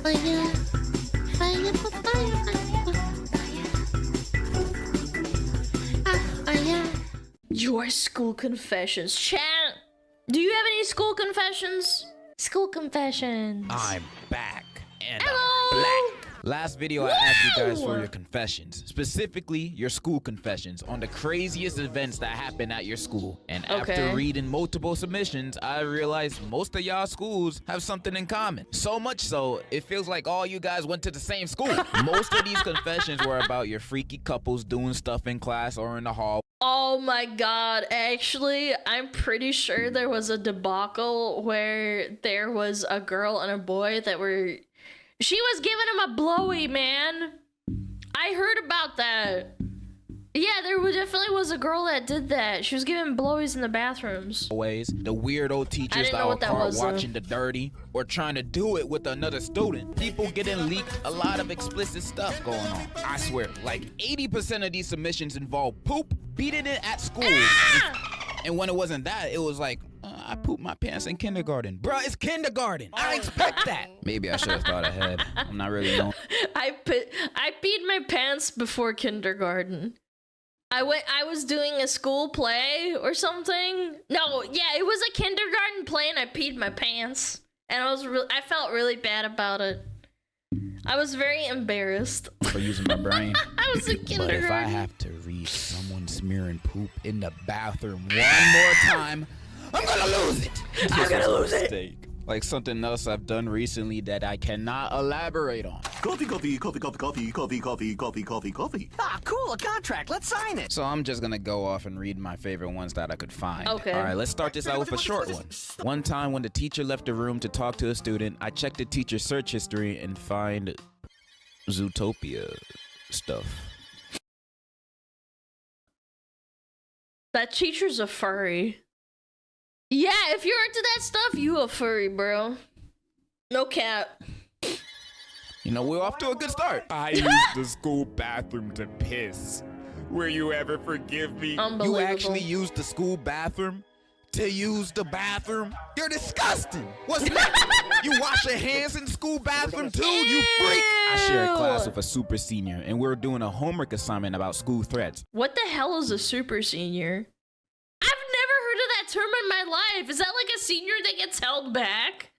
Fire, fire, fire. Your school confessions. Chat, do you have any school confessions? School confessions. I'm back and Hello. I'm black. Last video I asked you guys for Woo! your confessions, specifically your school confessions on the craziest events that happened at your school. And Okay. after reading multiple submissions, I realized most of y'all schools have something in common. So much so, it feels like all you guys went to the same school. Most of these confessions were about your freaky couples doing stuff in class or in the hall. Oh my god, actually, I'm pretty sure there was a debacle where there was a girl and a boy that were... She was giving him a blowy, man. I heard about that. Yeah, definitely was a girl that did that. She was giving blowies in the bathrooms. Ways, the weirdo teachers didn't know that were what that caught was, though. watching the dirty or trying to do it with another student. People getting leaked, a lot of explicit stuff going on. I swear, like 80% of these submissions involve poop, beating it at school. And when it wasn't that, it was like, I pooped my pants in kindergarten. Bruh, it's kindergarten. I expect that. Maybe I should have thought ahead. I'm not really knowing. I peed my pants before kindergarten. I was doing a school play or something. No, yeah, it was a kindergarten play and I peed my pants. And I felt really bad about it. I was very embarrassed. For using my brain. I was in But kindergarten. if I have to read someone smearing poop in the bathroom one more time, I'm gonna lose it. I'm gonna lose it. Mistake. Like something else I've done recently that I cannot elaborate on. Coffee. Ah, cool, a contract. Let's sign it. So I'm just gonna go off and read my favorite ones that I could find. Okay. All right, let's start this out with a short one. One time when the teacher left the room to talk to a student, I checked the teacher's search history and find Zootopia stuff. That teacher's a furry. Yeah, if you're into that stuff, you a furry, bro. No cap. You know, we're off to a good start. I used the school bathroom to piss. Will you ever forgive me? Unbelievable. You actually used the school bathroom to use the bathroom? You're disgusting. What's next? You wash your hands in the school bathroom too, you freak. I share a class with a super senior, and we were doing a homework assignment about school threats. What the hell is a super senior? I've never heard of that term in my life. Is that like a senior that gets held back?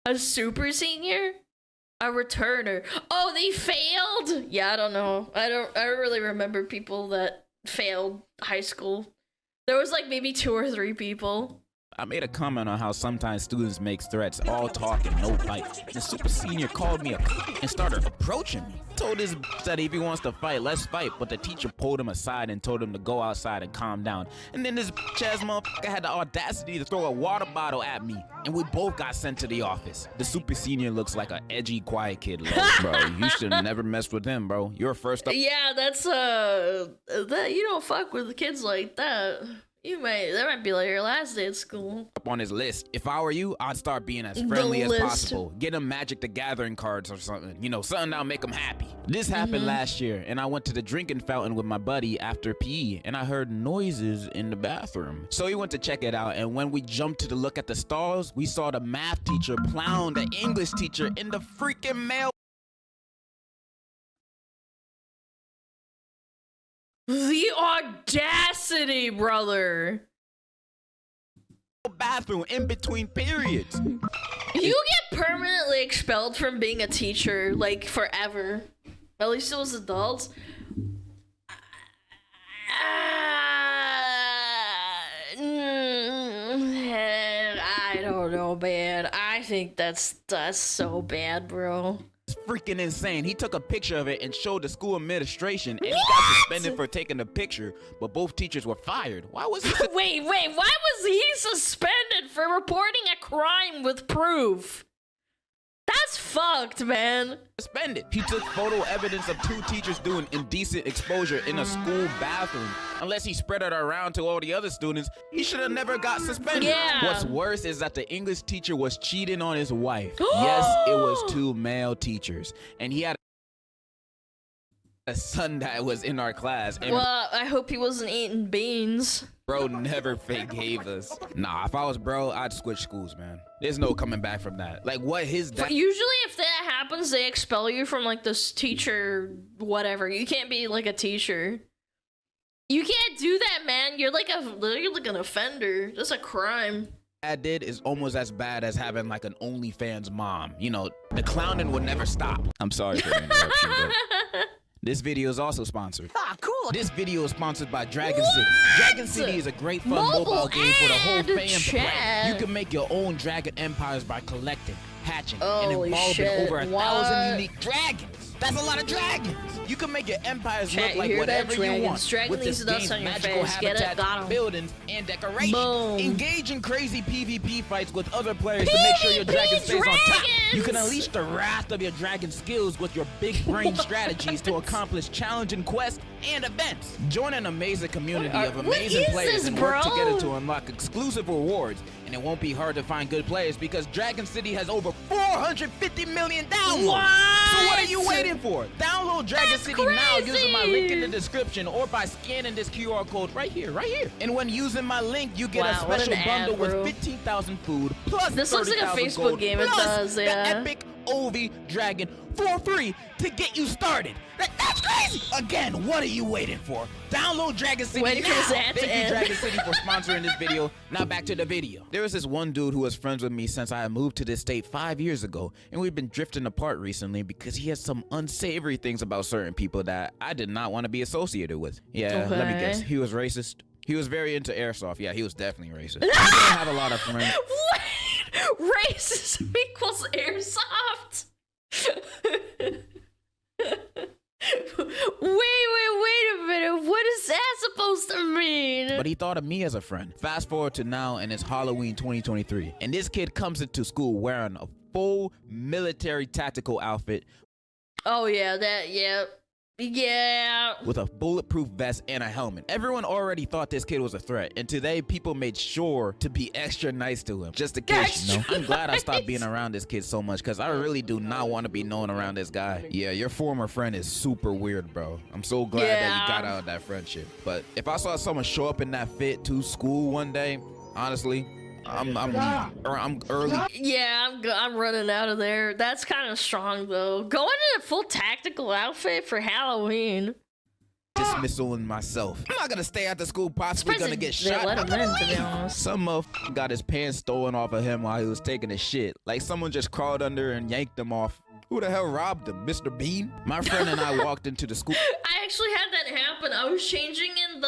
A super senior? A returner. Oh, they failed? Yeah, I don't know. I don't really remember people that failed high school. There was like maybe 2 or 3 people. I made a comment on how sometimes students make threats, all talk and no bite. The super senior called me and started approaching me. Told his that if he wants to fight, let's fight. But the teacher pulled him aside and told him to go outside and calm down. And then this ass motherfucker had the audacity to throw a water bottle at me. And we both got sent to the office. The super senior looks like an edgy, quiet kid. Bro, you should have never messed with him, bro. You're first up. Yeah, that's that you don't fuck with kids like that. That might be like your last day at school. Up on his list. If I were you, I'd start being as friendly as list. possible. Get him Magic the Gathering cards or something. You know, something that'll make him happy. This happened last year, and I went to the drinking fountain with my buddy after PE, and I heard noises in the bathroom. So we went to check it out, and when we jumped to look at the stalls, we saw the math teacher plowing the English teacher in the freaking mail. The audacity, brother. Bathroom in between periods. You get permanently expelled from being a teacher, like forever. At least it was adults. I don't know, man. I think that's so bad, bro. It's freaking insane. He took a picture of it and showed the school administration, and he got suspended for taking the picture, but both teachers were fired. Why was he Wait, why was he suspended for reporting a crime with proof? That's fucked, man. suspended? He took photo evidence of 2 teachers doing indecent exposure in a school bathroom. Unless he spread it around to all the other students, he should have never got suspended. Yeah. What's worse is that the English teacher was cheating on his wife. Yes, it was 2 male teachers, and he had a son that was in our class. And Well, I hope he wasn't eating beans. bro never forgave us. Nah, if I was bro, I'd switch schools, man. There's no coming back from that. Like, what his dad... Usually if that that happens, they expel you from like this teacher, whatever. You can't be like a teacher. You can't do that, man. You're like an offender. That's a crime. I did is almost as bad as having like an OnlyFans mom. You know, the clowning would never stop. I'm sorry for the interruption, but this video is also sponsored. Ah, cool. This video is sponsored by Dragon City. Dragon City is a great fun mobile game for the whole fam to play. You can make your own dragon empires by collecting, hatching, and involving over 1,000 unique dragons. That's a lot of dragons. You can make your empires look like whatever you want. Dragon with this game's magical habitats, buildings, and decorations. Boom. Engage in crazy PvP fights with other players to make sure your dragon stays on top. You can unleash the wrath of your dragon skills with your big brain strategies to accomplish challenging quests and events. Join an amazing community of amazing players and work together to unlock exclusive rewards. And it won't be hard to find good players because Dragon City has over 450 million downloads. So what are you waiting for? Download Dragon City now using my link in the description or by scanning this QR code right here. And when using my link, you get a special bundle with 15,000 food plus this looks like a Facebook gold, game. It does, the yeah. epic OV Dragon for free to get you started. That's crazy! Again, what are you waiting for? Download Dragon City waiting now! for that to end. Thank you, Dragon City, for sponsoring this video. Now back to the video. There was this one dude who was friends with me since I moved to this state 5 years ago, and we've been drifting apart recently because he has some unsavory things about certain people that I did not want to be associated with. Yeah, let me guess. He was racist. He was very into airsoft. Yeah, he was definitely racist. He didn't have a lot of friends. Wait, racism equals airsoft? Wait a minute. What is that supposed to mean? But he thought of me as a friend. Fast forward to now, and it's Halloween 2023. And this kid comes into school wearing a full military tactical outfit. Oh, yeah, Yeah. With a bulletproof vest and a helmet. Everyone already thought this kid was a threat, and today people made sure to be extra nice to him. Just in case, you know. I'm glad I stopped being around this kid so much, because I really do not want to be known around this guy. Yeah, your former friend is super weird, bro. I'm so glad that you got out of that friendship. But if I saw someone show up in that fit to school one day, honestly, I'm early. Yeah, I'm running out of there. That's kind of strong though. Going in a full tactical outfit for Halloween. Dismissaling myself. I'm not gonna stay after school, possibly gonna get shot. Let him in, to be honest. Some motherfucker got his pants stolen off of him while he was taking a shit. Like someone just crawled under and yanked him off. Who the hell robbed him? Mr. Bean? My friend and I walked into the school. I actually had that happen. I was changing in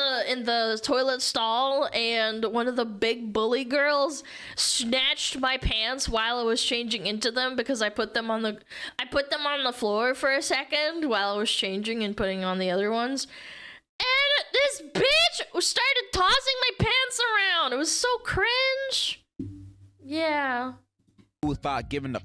the toilet stall, and one of the big bully girls snatched my pants while I was changing into them because I put them on the floor for a second while I was changing and putting on the other ones. And this bitch started tossing my pants around. It was so cringe. Yeah. Who thought giving the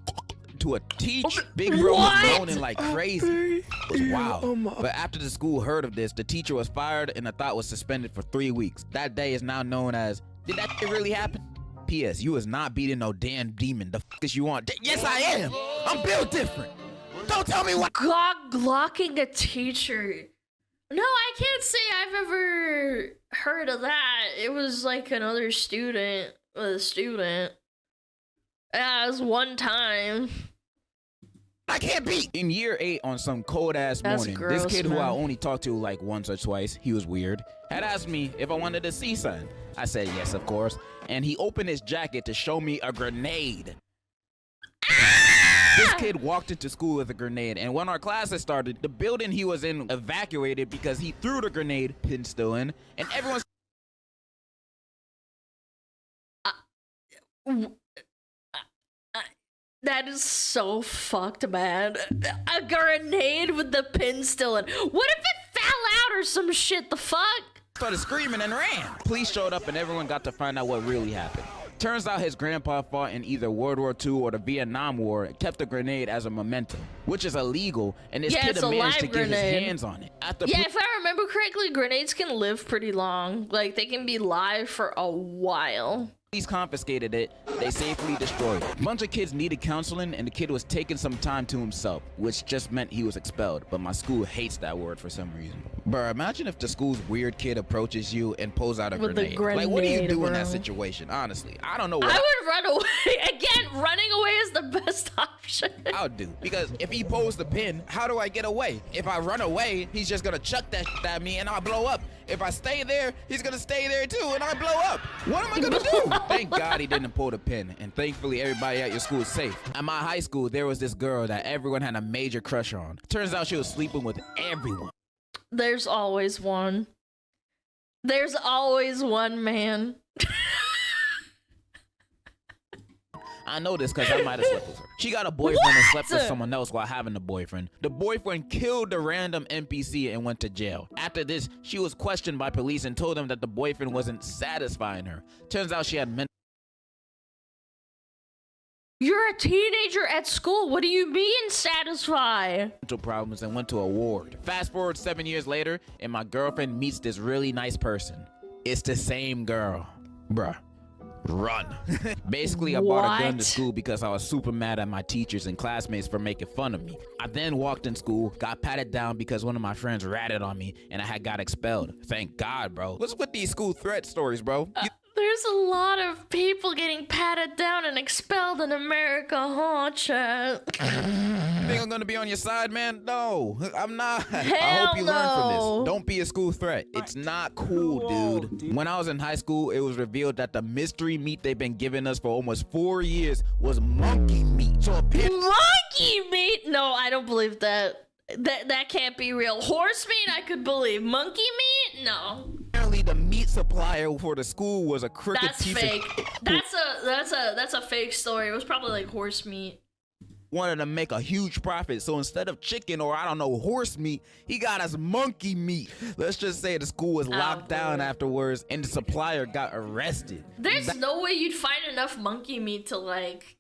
to a teacher? Big bro was moaning like crazy. It was wild. But after the school heard of this, the teacher was fired and the thought was suspended for 3 weeks. That day is now known as, did that shit really happen? P.S. You is not beating no damn demon. The f is you want? Yes, I am. I'm built different. Don't tell me what. Glocking a teacher. No, I can't say I've ever heard of that. It was like another student with a student. It was one time. I can't beat. In year 8 on some cold ass morning, gross, this kid who I only talked to like once or twice, he was weird, had asked me if I wanted to see something. I said yes, of course. And he opened his jacket to show me a grenade. This kid walked into school with a grenade, and when our classes started, the building he was in evacuated because he threw the grenade, pin still in, and everyone's that is so fucked bad. A grenade with the pin still in. What if it fell out or some shit? The fuck? started screaming and ran. Police showed up and everyone got to find out what really happened. Turns out his grandpa fought in either World War II or the Vietnam War and kept the grenade as a memento, which is illegal, and this kid managed to get his hands on it. If I remember correctly, grenades can live pretty long. Like, they can be live for a while. Police confiscated it, they safely destroyed it. A bunch of kids needed counseling and the kid was taking some time to himself, which just meant he was expelled, but my school hates that word for some reason. Bruh, imagine if the school's weird kid approaches you and pulls out a With a grenade. Like, what do you grenade, do in that bro. situation? Honestly, I don't know what I would run away. Again, running away is the best option. I would do. Because if he pulls the pin, how do I get away? If I run away, he's just gonna chuck that shit at me and I'll blow up. If I stay there, he's gonna stay there too and I blow up. What am I gonna do? Thank God he didn't pull the pin. And thankfully everybody at your school is safe. At my high school, there was this girl that everyone had a major crush on. Turns out she was sleeping with everyone. There's always one. There's always one, man. I know this because I might have slept with her. She got a boyfriend and slept with someone else while having a boyfriend. The boyfriend killed the random NPC and went to jail. After this, she was questioned by police and told them that the boyfriend wasn't satisfying her. Turns out she had mental You're a teenager at school. What do you mean satisfy? problems and went to a ward. Fast forward 7 years later, and my girlfriend meets this really nice person. It's the same girl. Bruh. Run. Basically, I bought a gun to What? school because I was super mad at my teachers and classmates for making fun of me. I then walked in school, got patted down because one of my friends ratted on me, and I had got expelled. Thank God, bro. What's with these school threat stories, bro? There's a lot of people getting patted down and expelled in America, huh, chat? Think I'm gonna be on your side, man? No, I'm not. I Hell hope you learn from no. this. Don't be a school threat. It's not cool, dude. When I was in high school, it was revealed that the mystery meat they've been giving us for almost 4 years was monkey meat. So apparently, Monkey meat? No, I don't believe that. That can't be real. Horse meat, I could believe. Monkey meat? No. the meat supplier for the school was a crooked That's piece fake. of That's a fake story. It was probably like horse meat. wanted to make a huge profit, so instead of chicken or I don't know horse meat, he got us monkey meat. Let's just say the school was locked down afterwards and the supplier got arrested. There's no way you'd find enough monkey meat to like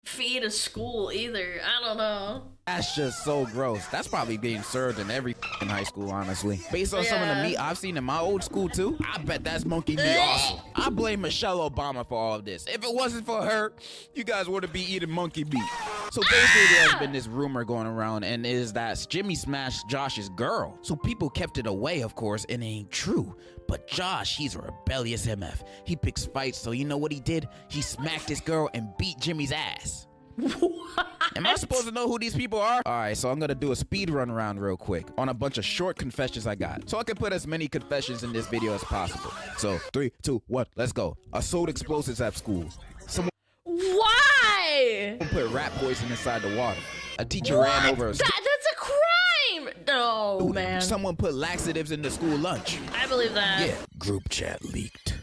feed a school either. I don't know. That's just so gross. That's probably being served in every high school, honestly. Based on some of the meat I've seen in my old school too, I bet that's monkey meat also. I blame Michelle Obama for all of this. If it wasn't for her, you guys wouldn't be eating monkey meat. So basically there's been this rumor going around, and it is that Jimmy smashed Josh's girl. So people kept it away, of course, and it ain't true. But Josh, he's a rebellious MF. He picks fights, so you know what he did? He smacked this girl and beat Jimmy's ass. What? Am I supposed to know who these people are? All right, so I'm gonna do a speed run around real quick on a bunch of short confessions I got, so I can put as many confessions in this video as possible. So 3, 2, 1, let's go. I sold explosives at school. Someone Why? put rat poison inside the water. A teacher ran over a That's a crime. No, student. man. Someone put laxatives in the school lunch. I believe that. Yeah. Group chat leaked.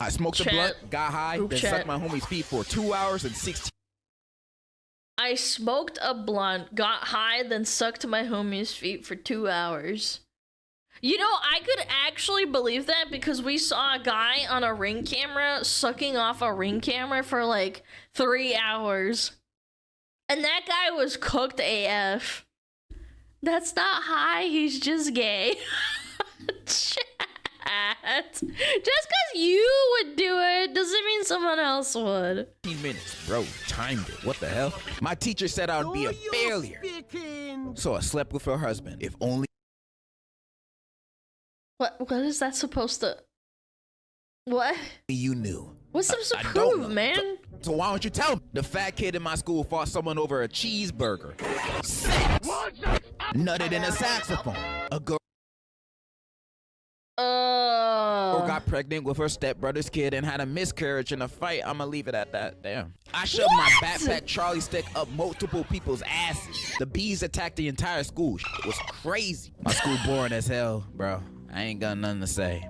I smoked a Chat. blunt, got high, Group then chat. sucked my homie's feet for 2 hours and 16. I smoked a blunt, got high, then sucked my homie's feet for 2 hours. You know, I could actually believe that because we saw a guy on a Ring camera sucking off a Ring camera for like 3 hours. And that guy was cooked AF. That's not high, he's just gay. Chat. Just because you would do it doesn't mean someone else would. 15 minutes, bro. Timed it. What the hell? My teacher said I would be a failure. So I slept with her husband. If only What is that supposed to... What? you knew. What's supposed to I don't prove, know. man? So why don't you tell me? The fat kid in my school fought someone over a cheeseburger. Sex. Nutted in a saxophone. A girl got pregnant with her stepbrother's kid and had a miscarriage in a fight. I'ma leave it at that. Damn. I shoved my backpack Charlie stick up multiple people's asses. The bees attacked the entire school. It was crazy. My school boring as hell, bro. I ain't got nothing to say.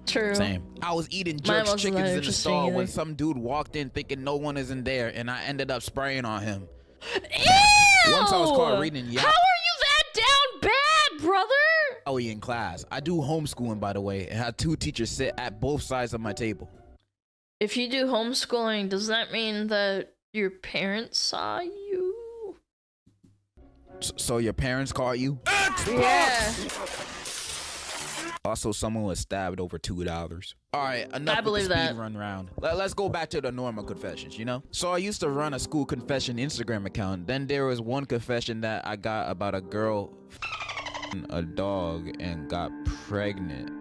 True. Same. I was eating Mine jerk wasn't that chickens in the interesting stall when either. some dude walked in thinking no one is in there, and I ended up spraying on him. Ew! Once I was caught reading How are you that down bad, brother? in class. I do homeschooling, by the way, and had 2 teachers sit at both sides of my table. If you do homeschooling, does that mean that your parents saw you? So your parents caught you? Yeah. Also, someone was stabbed over $2. All right, enough I with believe the speed that. run round. Let's go back to the normal confessions, you know? So I used to run a school confession Instagram account. Then there was one confession that I got about a girl a dog and got pregnant.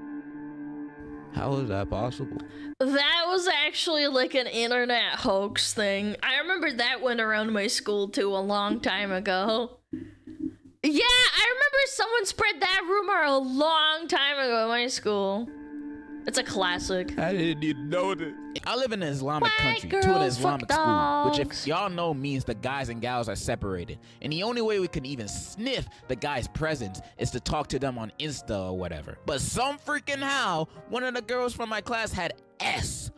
How is that possible? That was actually like an internet hoax thing. I remember that went around my school too a long time ago. Yeah, I remember someone spread that rumor a long time ago in my school. It's a classic. I didn't even know this. I live in an Islamic White country, to an girls, Islamic fuck school, which dogs. if y'all know means the guys and gals are separated. And the only way we can even sniff the guy's presence is to talk to them on Insta or whatever. But some freaking how, one of the girls from my class had S.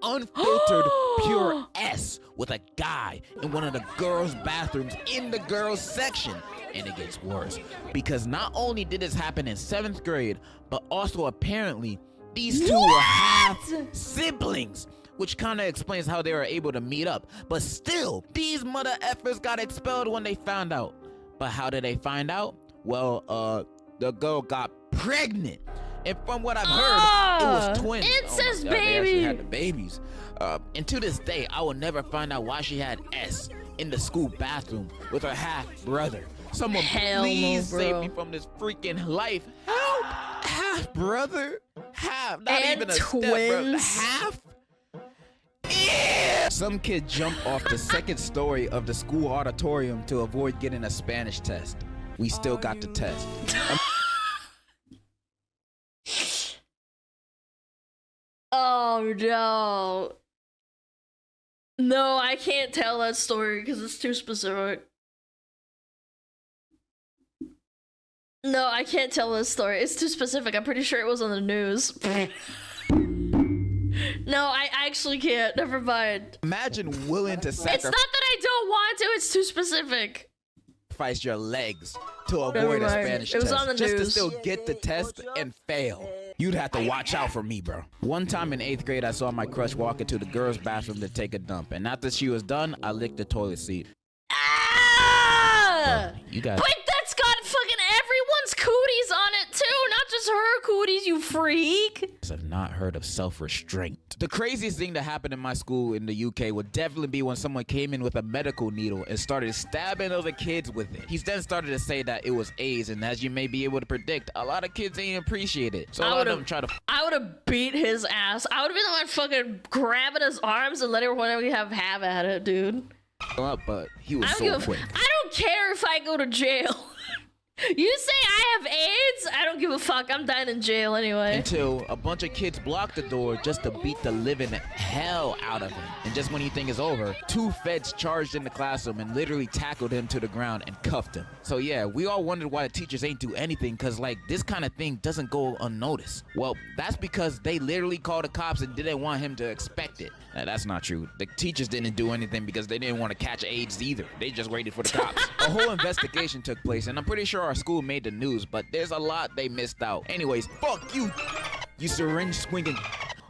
Unfiltered, pure S with a guy in one of the girls' bathrooms in the girls' section. And it gets worse, because not only did this happen in 7th grade, but also apparently these two were half siblings, which kind of explains how they were able to meet up. But still, these mother effers got expelled when they found out. But how did they find out? Well, the girl got pregnant. And from what I've heard, it was twins. Incest, They actually baby. had the babies. And to this day, I will never find out why she had S in the school bathroom with her half brother. Someone Hell no, please save bro. me from this freaking life. Help! Half brother? Half. Not And even a step brother. twins. Half? Yeah. Some kid jumped off the 2nd story of the school auditorium to avoid getting a Spanish test. We still got the test. Oh no. No, I can't tell that story because it's too specific. No, I can't tell this story. It's too specific. I'm pretty sure it was on the news. No, I actually can't. Never mind. Imagine willing to It's not that I don't want to. It's too specific. sacrifice your legs to avoid Never a mind. Spanish It was test on the just to news. still get the test and fail. You'd have to watch out for me, bro. One time in 8th grade, I saw my crush walk into the girls' bathroom to take a dump, and after she was done, I licked the toilet seat. Ah! You got But that's got fucking everyone's cooties on it too, not just her cooties, you freak. have not heard of self-restraint. The craziest thing that happened in my school in the UK would definitely be when someone came in with a medical needle and started stabbing other kids with it. He then started to say that it was AIDS, and as you may be able to predict, a lot of kids ain't appreciate it. So a lot of them try to I would have beat his ass. I would have been the one fucking grabbing his arms and letting everyone have at it, dude. up, but he was I don't so give a, quick. I don't care if I go to jail. You say I have AIDS? I don't give a fuck. I'm dying in jail anyway. Until a bunch of kids blocked the door just to beat the living hell out of him. And just when you think it's over, 2 feds charged in the classroom and literally tackled him to the ground and cuffed him. So yeah, we all wondered why the teachers ain't do anything, cause like this kind of thing doesn't go unnoticed. Well, that's because they literally called the cops and didn't want him to expect it. Now, that's not true. The teachers didn't do anything because they didn't want to catch AIDS either. They just waited for the cops. A whole investigation took place, and I'm pretty sure our school made the news, but there's a lot they missed out. Anyways, fuck you, you syringe swinging.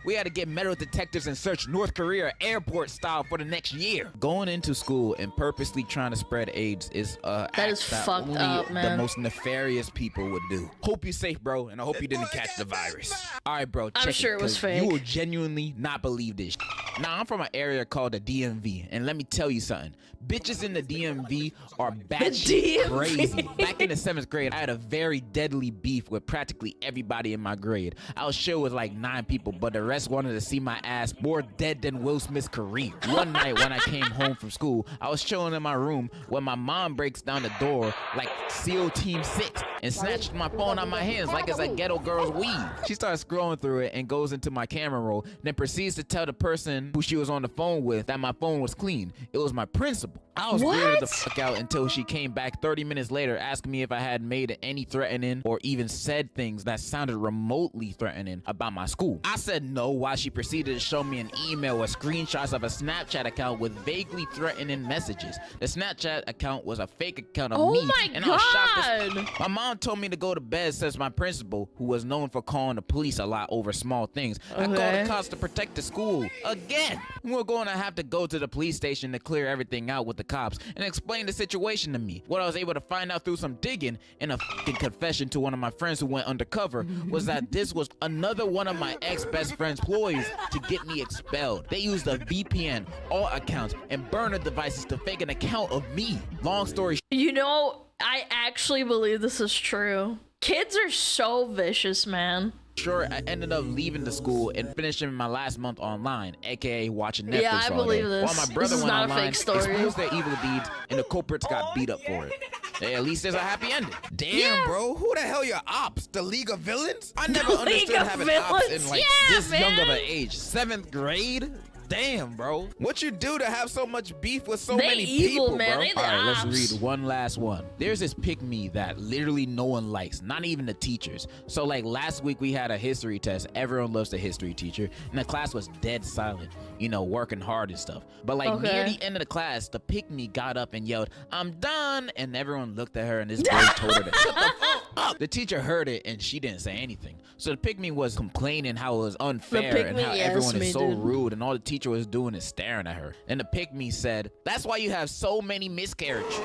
We had to get metal detectors and search North Korea airport style for the next year. Going into school and purposely trying to spread AIDS is That is act fucked only up, the man. most nefarious people would do. Hope you're safe, bro, and I hope you didn't catch the virus. All right, bro, check I'm sure it was 'cause fake. You will genuinely not believe this. Now, I'm from an area called the DMV, and let me tell you something. Bitches in the DMV are batshit DMV. crazy. Back in the 7th grade, I had a very deadly beef with practically everybody in my grade. I was chill with like 9 people, but the rest wanted to see my ass more dead than Will Smith's career. One night when I came home from school, I was chilling in my room when my mom breaks down the door like SEAL Team 6 and snatched my phone out my hands like it's a ghetto girl's weave. She starts scrolling through it and goes into my camera roll, then proceeds to tell the person who she was on the phone with that my phone was clean. It was my principal. I was weirded the fuck out until she came back 30 minutes later asking me if I had made any threatening or even said things that sounded remotely threatening about my school. I said no while she proceeded to show me an email with screenshots of a Snapchat account with vaguely threatening messages. The Snapchat account was a fake account of Oh me, my and I was shocked as God. my mom told me to go to bed, says my principal, who was known for calling the police a lot over small things. I called Okay. the cops to protect the school again. We're going to have to go to the police station to clear everything out with the cops and explain the situation to me. What I was able to find out through some digging and a fucking confession to one of my friends who went undercover was that this was another one of my ex-best friend's ploys to get me expelled. They used a VPN, all accounts, and burner devices to fake an account of me. Long story You know, I actually believe this is true. Kids are so vicious, man. Sure, I ended up leaving the school and finishing my last month online, aka watching Netflix Yeah, I all believe day. this. While my This brother is went not a online, fake story. exposed their evil deeds, and the culprits got beat up for it. Hey, at least there's a happy ending. Damn, Yeah. bro. Who the hell your ops? The League of Villains? I never League understood of having ops in Villains, like yeah, this young of man. an age. 7th grade? Damn, bro. What you do to have so much beef with so They many evil, people, man. bro? They the All right, let's ops. read one last one. There's this pick-me that literally no one likes, not even the teachers. So like last week we had a history test. Everyone loves the history teacher, and the class was dead silent, you know, working hard and stuff. But like near Okay. the end of the class, the pick-me got up and yelled, "I'm done," and everyone looked at her, and this boy told her to shut the fuck up. The teacher heard it, and she didn't say anything. So the pick-me was complaining how it was unfair and pick-me, how yes, everyone is me so did. rude, and all the teacher was doing is staring at her. And the pick-me said, "That's why you have so many miscarriages."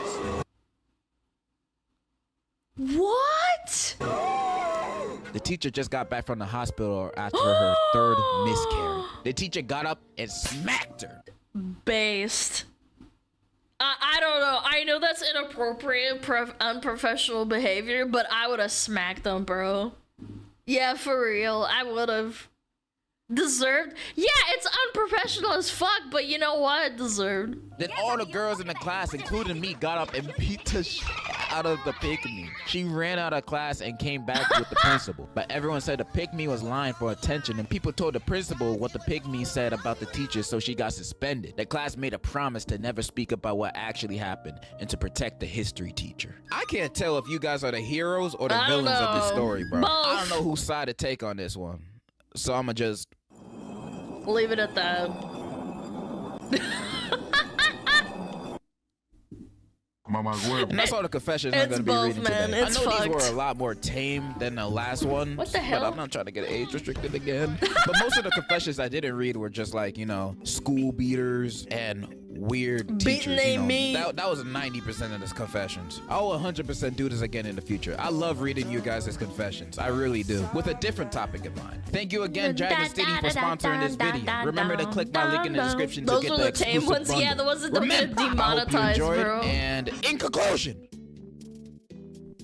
What? The teacher just got back from the hospital after her third miscarriage. The teacher got up and smacked her. Based. I don't know. I know that's inappropriate, unprofessional behavior, but I would have smacked them, bro. Yeah, for real. I would have. Deserved. Yeah, it's unprofessional as fuck, but you know what? Deserved. Then all the girls in the class, including me, got up and beat the shit out of the pick-me. She ran out of class and came back with the principal. But everyone said the pick-me was lying for attention, and people told the principal what the pick-me said about the teacher, so she got suspended. The class made a promise to never speak about what actually happened and to protect the history teacher. I can't tell if you guys are the heroes or the I don't villains of this know. story, bro. Both. I don't know whose side to take on this one, so I'ma just... Leave it at that. And that's all the confessions I'm It's gonna be both, reading man. today. It's I know these were fucked. a lot more tame than the last one. What the hell? But I'm not trying to get age restricted again. But most of the confessions I didn't read were just like, you know, school beaters and weird Beating teachers. they You know, meat. that was 90% of the confessions. I will 100% do this again in the future. I love reading you guys' confessions. I really do. With a different topic in mind. Thank you again, Dragon City, for sponsoring this video. Remember to click my link in the description to Those get were the the tame exclusive ones. Yeah, bundle. the ones that don't get Remember, I hope you demonetized, enjoyed, bro. And in conclusion,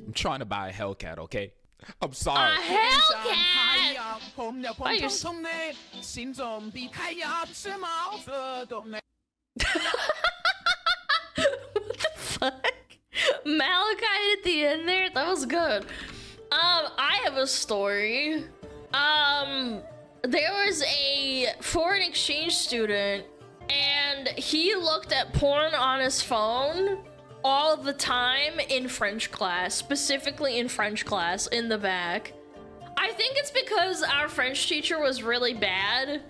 I'm trying to buy a Hellcat, okay? I'm sorry. A Hellcat! Why you What the fuck? Malachi at the end there? That was good. I have a story. There was a foreign exchange student and he looked at porn on his phone all the time in French class, specifically in French class in the back. I think it's because our French teacher was really bad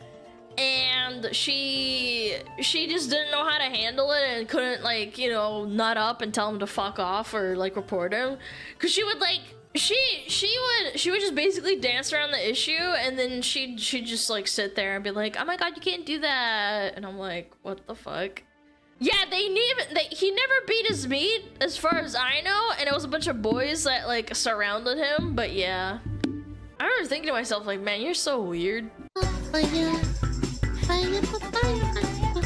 and she just didn't know how to handle it and couldn't, like, you know, nut up and tell him to fuck off or like report him, because she would like she would just basically dance around the issue, and then she'd just like sit there and be like, oh my god, you can't do that, and I'm like, what the fuck. Yeah, he never beat his meat as far as I know, and it was a bunch of boys that like surrounded him. But yeah, I remember thinking to myself like, man, you're so weird. Fire, fire, fire, fire.